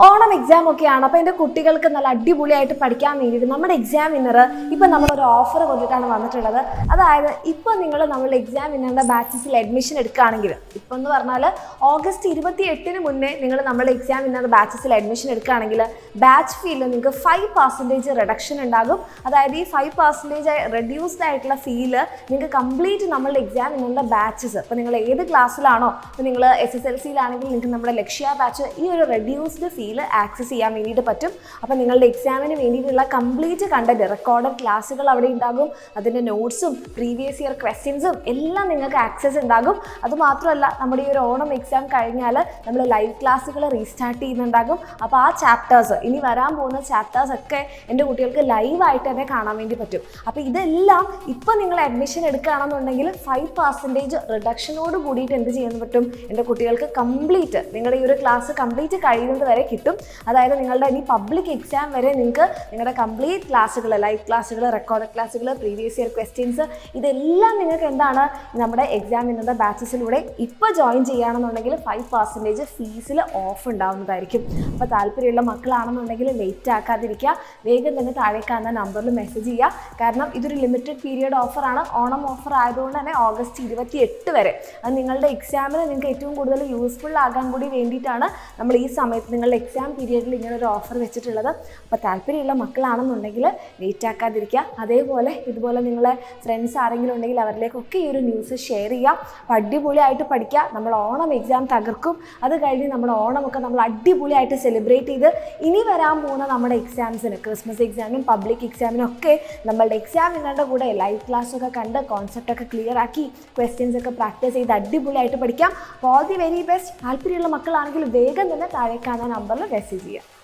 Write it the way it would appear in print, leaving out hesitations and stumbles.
Onam exam ഒക്കെയാണ്. അപ്പോൾ എൻ്റെ കുട്ടികൾക്ക് നല്ല അടിപൊളിയായിട്ട് പഠിക്കാൻ വേണ്ടിയിട്ട് നമ്മുടെ എക്സാം വിന്നർ ഇപ്പം നമ്മളൊരു ഓഫർ കൊണ്ടിട്ടാണ് വന്നിട്ടുള്ളത്. അതായത് ഇപ്പോൾ നിങ്ങൾ നമ്മളുടെ എക്സാം വിന്നറിൻ്റെ ബാച്ചസിൽ അഡ്മിഷൻ എടുക്കുകയാണെങ്കിൽ, ഇപ്പം എന്ന് പറഞ്ഞാൽ ഓഗസ്റ്റ് 28 മുന്നേ നിങ്ങൾ നമ്മളുടെ എക്സാം വിന്നർ ബാച്ചസിൽ അഡ്മിഷൻ എടുക്കുകയാണെങ്കിൽ ബാച്ച് ഫീയിൽ നിങ്ങൾക്ക് 5% റിഡക്ഷൻ ഉണ്ടാകും. അതായത് ഈ 5% റെഡ്യൂസ്ഡ് ആയിട്ടുള്ള ഫീല് നിങ്ങൾക്ക് കംപ്ലീറ്റ് നമ്മളുടെ എക്സാം വിന്നറിൻ്റെ ബാച്ചസ്, ഇപ്പോൾ നിങ്ങൾ ഏത് ക്ലാസ്സിലാണോ, ഇപ്പോൾ നിങ്ങൾ SSLCയിലാണെങ്കിൽ നിങ്ങൾക്ക് നമ്മുടെ ലക്ഷ്യ ബാച്ച് ഈ ഒരു റെഡ്യൂസ്ഡ് ഫീല് ആക്സസ് ചെയ്യാൻ വേണ്ടിയിട്ട് പറ്റും. അപ്പോൾ നിങ്ങളുടെ എക്സാമിന് വേണ്ടിയിട്ടുള്ള കംപ്ലീറ്റ് കണ്ടന്റ് റെക്കോർഡഡ് ക്ലാസ്സുകൾ അവിടെ ഉണ്ടാകും. അതിൻ്റെ നോട്ട്സും പ്രീവിയസ് ഇയർ ക്വസ്റ്റ്യൻസും എല്ലാം നിങ്ങൾക്ക് ആക്സസ് ഉണ്ടാകും. അതുമാത്രമല്ല, നമ്മുടെ ഈ ഒരു ഓണം എക്സാം കഴിഞ്ഞാൽ നമ്മൾ ലൈവ് ക്ലാസ്സുകൾ റീസ്റ്റാർട്ട് ചെയ്യുന്നുണ്ടാകും. അപ്പോൾ ആ ചാപ്റ്റേഴ്സ്, ഇനി വരാൻ പോകുന്ന ചാപ്റ്റേഴ്സ് ഒക്കെ എൻ്റെ കുട്ടികൾക്ക് ലൈവായിട്ട് തന്നെ കാണാൻ വേണ്ടി പറ്റും. അപ്പോൾ ഇതെല്ലാം ഇപ്പോൾ നിങ്ങൾ അഡ്മിഷൻ എടുക്കുകയാണെന്നുണ്ടെങ്കിൽ 5% റിഡക്ഷനോട് കൂടിയിട്ട് എന്ത് ചെയ്യാൻ പറ്റും, എൻ്റെ കുട്ടികൾക്ക് കംപ്ലീറ്റ് നിങ്ങളുടെ ഈ ഒരു ക്ലാസ് കംപ്ലീറ്റ് കഴിയുന്നത് വരെ കിട്ടും. അതായത് നിങ്ങളുടെ ഇനി പബ്ലിക് എക്സാം വരെ നിങ്ങൾക്ക് നിങ്ങളുടെ കംപ്ലീറ്റ് ക്ലാസ്സുകൾ, ലൈവ് ക്ലാസ്സുകൾ, റെക്കോർഡ് ക്ലാസ്സുകൾ, പ്രീവിയസ് ഇയർ ക്വസ്റ്റ്യൻസ്, ഇതെല്ലാം നിങ്ങൾക്ക് എന്താണ് നമ്മുടെ എക്സാം വിന്നറിൻ്റെ ബാച്ചസിലൂടെ ഇപ്പോൾ ജോയിൻ ചെയ്യുകയാണെന്നുണ്ടെങ്കിൽ 5% ഫീസിൽ ഓഫ് ഉണ്ടാവുന്നതായിരിക്കും. അപ്പോൾ താല്പര്യമുള്ള മക്കളാണെന്നുണ്ടെങ്കിൽ ലേറ്റ് ആക്കാതിരിക്കുക, വേഗം തന്നെ താഴെ കാണുന്ന നമ്പറിൽ മെസ്സേജ് ചെയ്യുക. കാരണം ഇതൊരു ലിമിറ്റഡ് പീരിയഡ് ഓഫറാണ്. ഓണം ഓഫർ ആയതുകൊണ്ട് തന്നെ ഓഗസ്റ്റ് 28 വരെ. അത് നിങ്ങളുടെ എക്സാമിന് നിങ്ങൾക്ക് ഏറ്റവും കൂടുതൽ യൂസ്ഫുൾ ആകാൻ കൂടി വേണ്ടിയിട്ടാണ് നമ്മൾ ഈ സമയത്ത് നിങ്ങളുടെ എക്സാം പീരിയഡിൽ ഇങ്ങനെ ഒരു ഓഫർ വെച്ചിട്ടുള്ളത്. അപ്പോൾ താല്പര്യമുള്ള മക്കളാണെന്നുണ്ടെങ്കിൽ ലേറ്റ് ആക്കാതിരിക്കുക. അതേപോലെ ഇതുപോലെ നിങ്ങളെ ഫ്രണ്ട്സ് ആരെങ്കിലും ഉണ്ടെങ്കിൽ അവരിലേക്കൊക്കെ ഈ ഒരു ന്യൂസ് ഷെയർ ചെയ്യുക. അപ്പോൾ അടിപൊളിയായിട്ട് പഠിക്കുക. നമ്മൾ ഓണം എക്സാം തകർക്കും. അത് കഴിഞ്ഞ് നമ്മുടെ ഓണമൊക്കെ നമ്മൾ അടിപൊളിയായിട്ട് സെലിബ്രേറ്റ് ചെയ്ത് ഇനി വരാൻ പോകുന്ന നമ്മുടെ എക്സാംസിന്, ക്രിസ്മസ് എക്സാമിനും പബ്ലിക് എക്സാമിനും ഒക്കെ നമ്മളുടെ എക്സാം വിന്നറുടെ കൂടെ ലൈവ് ക്ലാസ്സൊക്കെ കണ്ട് കോൺസെപ്റ്റൊക്കെ ക്ലിയർ ആക്കി ക്വസ്റ്റ്യൻസ് ഒക്കെ പ്രാക്ടീസ് ചെയ്ത് അടിപൊളിയായിട്ട് പഠിക്കാം. അപ്പോൾ ഓൾ ദി വെരി ബെസ്റ്റ്. താല്പര്യമുള്ള മക്കളാണെങ്കിൽ വേഗം തന്നെ താഴെ കാണുന്ന നമ്പറിൽ മെസ്സേജ് ചെയ്യുക.